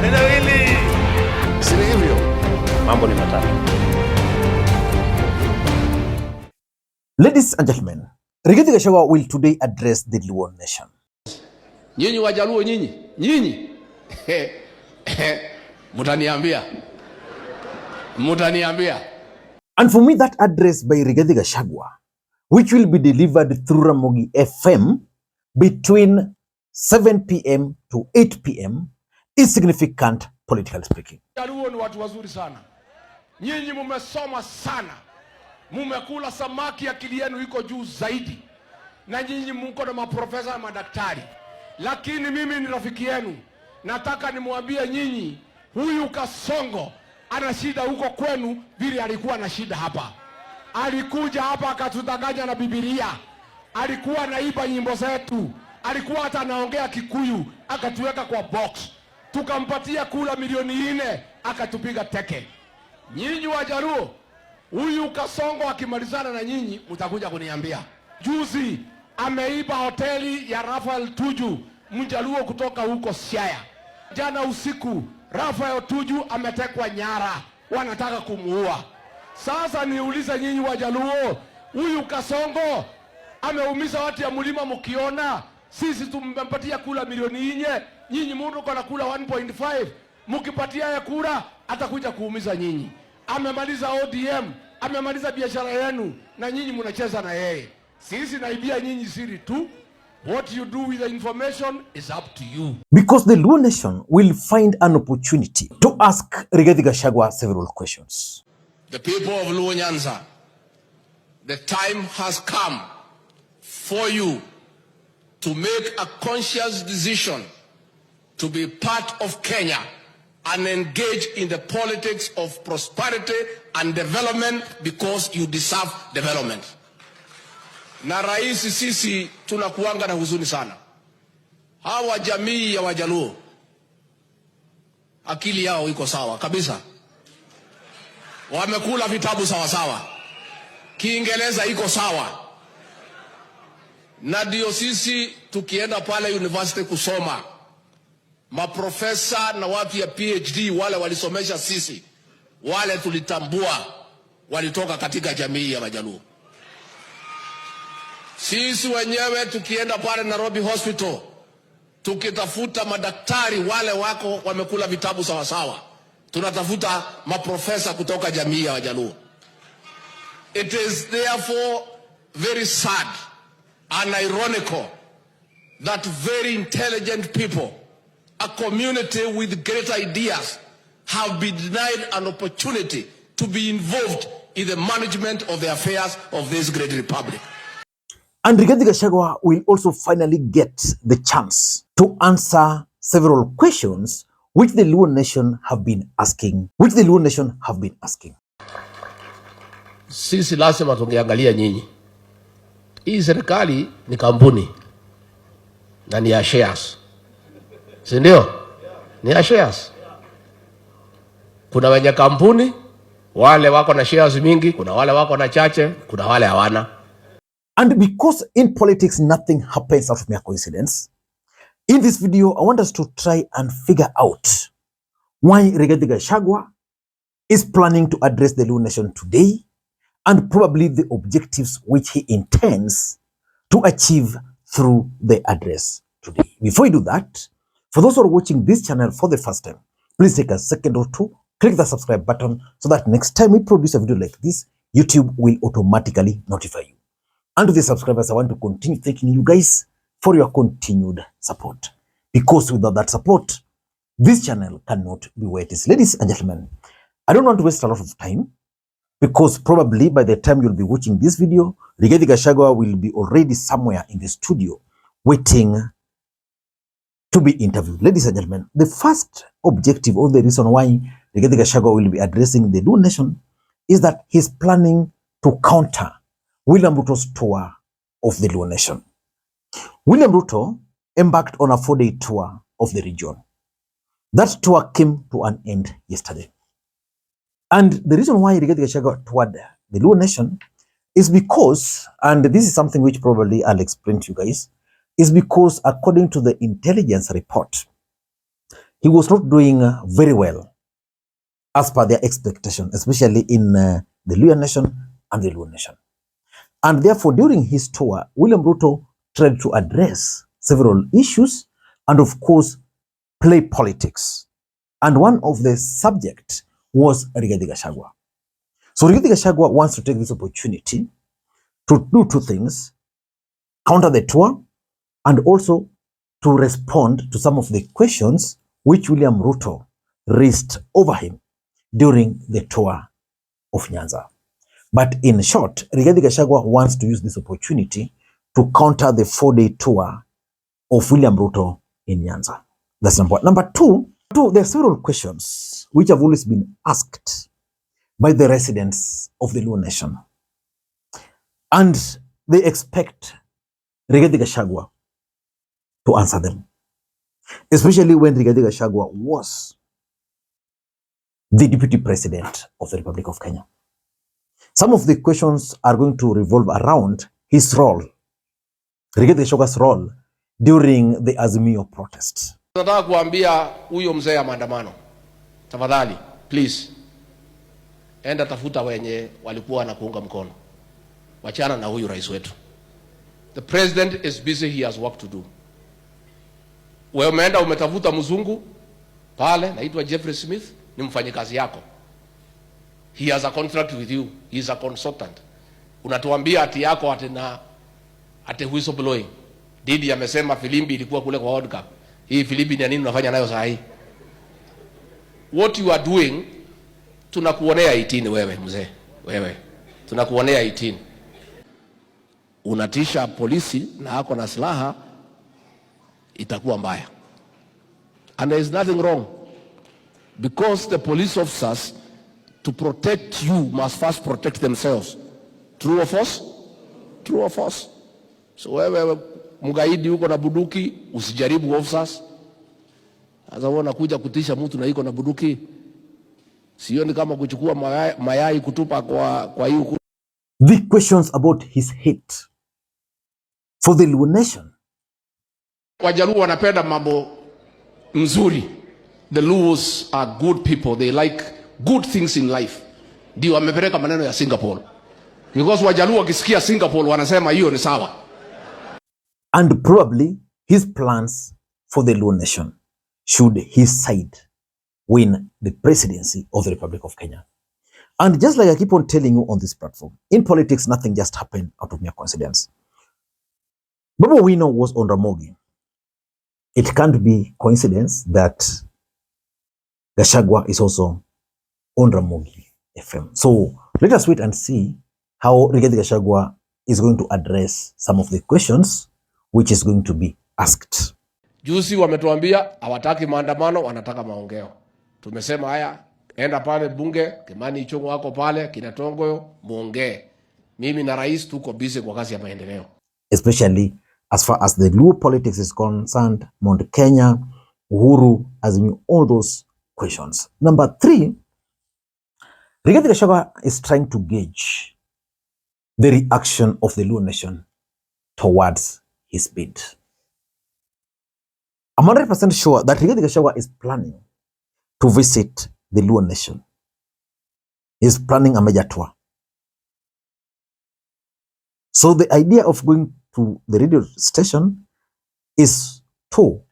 Neno hili si hivyo. Mambo ni matatu. Ladies and gentlemen, Rigathi Gachagua will today address the Luo Nation. Nyinyi Wajaluo nyinyi mutaniambia. And for me, that address by Rigathi Gachagua, which will be delivered through Ramogi FM between 7 p.m. to 8 p.m. is significant, politically speaking. Wajaluo ni watu wazuri sana. Nyinyi mumesoma sana. Mumekula samaki, akili yenu iko juu zaidi. Na nyinyi mko na maprofesa na madaktari. Lakini mimi ni rafiki yenu. Nataka nimwambie nyinyi, huyu Kasongo ana shida huko kwenu vile alikuwa na shida hapa. Alikuja hapa akatudanganya na Biblia. Alikuwa anaiba nyimbo zetu. Alikuwa hata anaongea Kikuyu, akatuweka kwa box. Tukampatia kula milioni 4, akatupiga teke. Nyinyi Wajaluo, huyu Kasongo akimalizana na nyinyi mtakuja kuniambia. Juzi ameiba hoteli ya Rafael Tuju, Mjaluo kutoka huko Siaya. Jana usiku Rafael Tuju ametekwa nyara, wanataka kumuua. Sasa niulize nyinyi Wajaluo, huyu Kasongo ameumiza watu ya mlima mkiona? Sisi tumempatia kula milioni 4, nyinyi mundu kwa kula 1.5. Mkipatia ya kula atakuja kuumiza nyinyi. Amemaliza ODM, amemaliza biashara yenu na nyinyi mnacheza na yeye. Sisi naibia nyinyi siri tu. What you do with the information is up to you. Because the Luo Nation will find an opportunity to ask Rigathi Gachagua several questions. The people of Luo Nyanza, the time has come for you to make a conscious decision to be part of Kenya and engage in the politics of prosperity and development because you deserve development. Na raisi, sisi tunakuanga na huzuni sana. Hawa jamii ya Wajaluo akili yao iko sawa kabisa. Wamekula vitabu sawa sawa. Kiingereza iko sawa. Na ndio sisi tukienda pale university kusoma, maprofesa na watu ya PhD wale walisomesha sisi, wale tulitambua walitoka katika jamii ya Wajaluo. Sisi wenyewe tukienda pale Nairobi Hospital, tukitafuta madaktari wale wako wamekula vitabu sawa sawa, tunatafuta maprofesa kutoka jamii ya Wajaluo. It is therefore very sad and ironical that very intelligent people, a community with great ideas, have been denied an opportunity to be involved in the management of the affairs of this great republic. And Rigathi Gachagua will also finally get the chance to answer several questions which the Luo Nation have been asking. Sisi lazima tungeangalia nyinyi. Hii serikali ni kampuni na ni ya shares. Si ndio? Ni ya shares. Kuna wenye kampuni, wale wako na shares mingi, kuna wale wako na chache, kuna wale hawana. And because in politics nothing happens out of mere coincidence, in this video I want us to try and figure out why Rigathi Gachagua is planning to address the Luo Nation today, and probably the objectives which he intends to achieve through the address today. Before we do that, for those who are watching this channel for the first time, please take a second or two, click the subscribe button so that next time we produce a video like this, YouTube will automatically notify you. And to the subscribers, I want to continue thanking you guys for your continued support. Because without that support, this channel cannot be where it is. Ladies and gentlemen, I don't want to waste a lot of time, because probably by the time you'll be watching this video, Rigathi Gachagua will be already somewhere in the studio waiting to be interviewed. Ladies and gentlemen, the first objective or the reason why Rigathi Gachagua will be addressing the Luo Nation is that he's planning to counter William Ruto's tour of the Luo Nation. William Ruto embarked on a 4-day tour of the region. That tour came to an end yesterday. And the reason why Rigathi Gachagua toured the Luo Nation is because, and this is something which probably I'll explain to you guys, is because according to the intelligence report, he was not doing very well as per their expectation, especially in the Luo Nation and the Luo Nation. And therefore, during his tour, William Ruto tried to address several issues and, of course, play politics. And one of the subjects was Rigathi Gachagua. So Rigathi Gachagua wants to take this opportunity to do two things: counter the tour and also to respond to some of the questions which William Ruto raised over him during the tour of Nyatza. But in short, Rigathi Gachagua wants to use this opportunity to counter the 4-day tour of William Ruto in Nyatza. That's number one. Number two, there are several questions which have always been asked by the residents of the Luo Nation. And they expect Rigathi Gachagua to answer them, especially when Rigathi Gachagua was the Deputy President of the Republic of Kenya. Some of the questions are going to revolve around his role, Rigathi Gachagua's role during the Azimio protest. Nataka kuambia huyo mzee ya maandamano, tafadhali, please, enda tafuta wenye walikuwa na kuunga mkono. Wachana na huyu rais wetu. The president is busy, he has work to do. Wewe umeenda umetafuta mzungu pale, naitwa Jeffrey Smith, ni mfanyikazi yako. He has a contract with you, he is a consultant. Unatuambia ati yako ati whistleblowing. Didi amesema filimbi ilikuwa kule kwa World Cup. Hii filimbi ni nini unafanya nayo saa hii? What you are doing, tunakuonea 18 wewe mzee. Wewe. Tunakuonea 18. Unatisha polisi na hako na silaha, itakuwa mbaya. And there is nothing wrong, because the police officers, to protect you, must first protect themselves. True or false? True or false? So wewe mgaidi huko na buduki, usijaribu officers. Sasa wewe unakuja kutisha mtu na iko na buduki. Sioni kama kuchukua mayai kutupa kwa hiyo. The questions about his hate for the Luo Nation. Wajaluo wanapenda mambo mzuri. The Luos are good people. They like good things in life. Ndio wamepeleka maneno ya Singapore. Because Wajaluo wakisikia Singapore wanasema hiyo ni sawa. And probably his plans for the Luo Nation should his side win the presidency of the Republic of Kenya. And just like I keep on telling you on this platform, in politics, nothing just happened out of mere coincidence. Baba Wino was on Ramogi. It can't be coincidence that Gachagua is also on Ramogi FM. So let us wait and see how Rigathi Gachagua is going to address some of the questions which is going to be asked. Juzi wametuambia hawataki maandamano, wanataka maongeo. Tumesema haya, enda pale bunge, Kimani Ichung'wa wako pale, Kinatongoyo, muongee. Mimi na rais tuko busy kwa kazi ya maendeleo. Especially as far as the Luo politics is concerned, Mount Kenya, Uhuru, Azimio, all those questions. Number 3, Rigathi Gachagua is trying to gauge the reaction of the Luo Nation towards his bid. I'm 100% sure that Rigathi Gachagua is planning to visit the Luo Nation. He's planning a major tour. So the idea of going to the radio station is to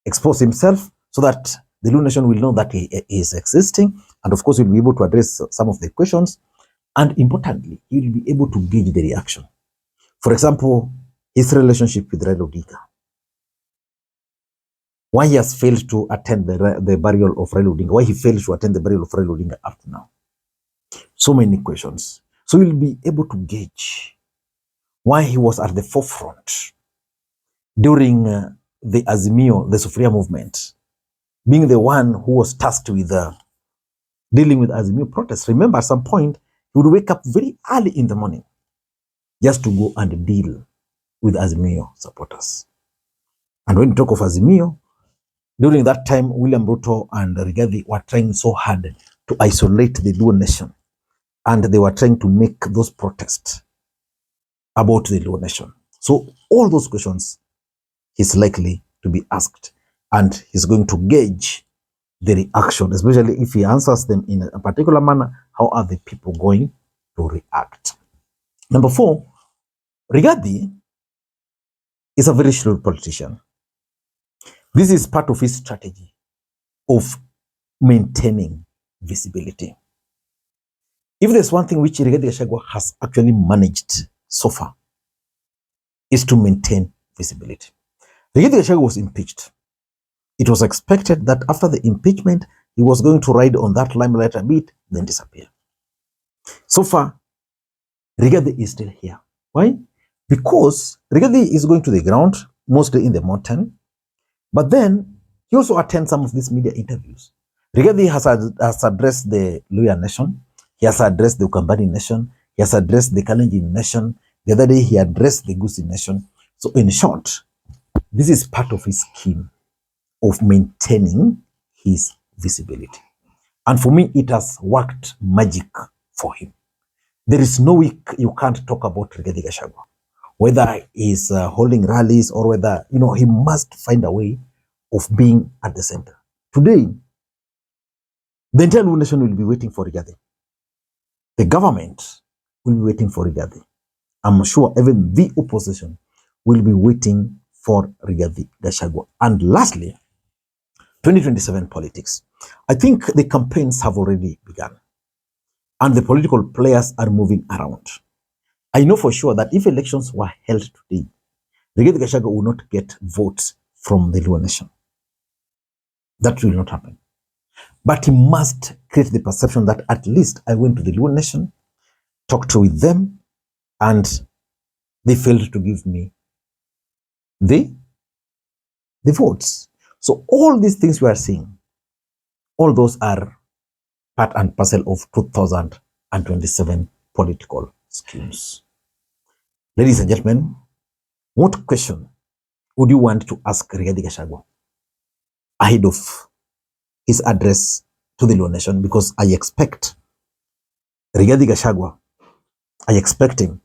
expose himself so that the Luo Nation will know that he is existing, and of course he will be able to address some of the questions, and importantly, he will be able to gauge the reaction. For example, his relationship with Raila Odinga. Why he has failed to attend the burial of Raila Odinga. Why he failed to attend the burial of Raila Odinga up to now. So many questions. So we'll be able to gauge why he was at the forefront during the Azimio, the Sufuria movement, being the one who was tasked with dealing with Azimio protests. Remember, at some point, he would wake up very early in the morning just to go and deal with Azimio supporters. And when you talk of Azimio, during that time, William Ruto and Rigathi were trying so hard to isolate the Luo Nation. And they were trying to make those protests about the Luo Nation. So all those questions he's likely to be asked, and he's going to gauge the reaction, especially if he answers them in a particular manner. How are the people going to react? Number 4, Rigathi is a very shrewd politician. This is part of his strategy of maintaining visibility. If there's one thing which Rigathi Gachagua has actually managed so far, is to maintain visibility. Rigathi Gachagua was impeached. It was expected that after the impeachment, he was going to ride on that limelight a bit, then disappear. So far, Rigathi is still here. Why? Because Rigathi is going to the ground, mostly in the mountain, but then he also attends some of these media interviews. Rigathi has addressed the Luo Nation, he has addressed the Ukambani Nation, he has addressed the Kalenjin Nation, the other day he addressed the Gusii Nation. So in short, this is part of his scheme of maintaining his visibility. And for me, it has worked magic for him. There is no way you can't talk about Rigathi Gachagua, whether he's holding rallies or whether, he must find a way of being at the center. Today, the entire Luo Nation will be waiting for Rigathi. The government will be waiting for Rigathi. I'm sure even the opposition will be waiting for Rigathi Gachagua. And lastly, 2027 politics. I think the campaigns have already begun and the political players are moving around. I know for sure that if elections were held today, Rigathi Gachagua will not get votes from the Luo Nation. That will not happen. But he must create the perception that at least I went to the Luo Nation, talked with them, and they failed to give me the votes. So all these things we are seeing, all those are part and parcel of 2027 political schemes. Ladies and gentlemen, what question would you want to ask Rigathi Gachagua ahead of his address to the Luo Nation? Because I expect Rigathi Gachagua, I expect him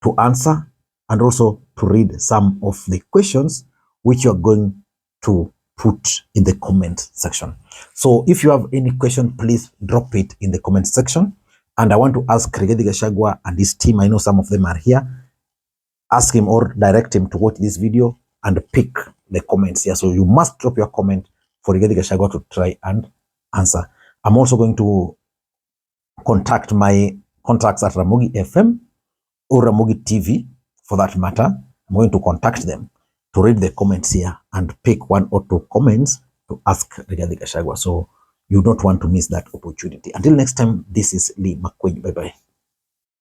to answer and also to read some of the questions which you are going to put in the comment section. So if you have any question, please drop it in the comment section. And I want to ask Rigathi Gachagua and his team, I know some of them are here, ask him or direct him to watch this video and pick the comments here. So you must drop your comment for Rigathi Gachagua to try and answer. I'm also going to contact my contacts at Ramogi FM or Ramogi TV for that matter. I'm going to contact them to read the comments here and pick 1 or 2 comments to ask Rigathi Gachagua. So you don't want to miss that opportunity. Until next time, this is Lee Makwiny. Bye-bye.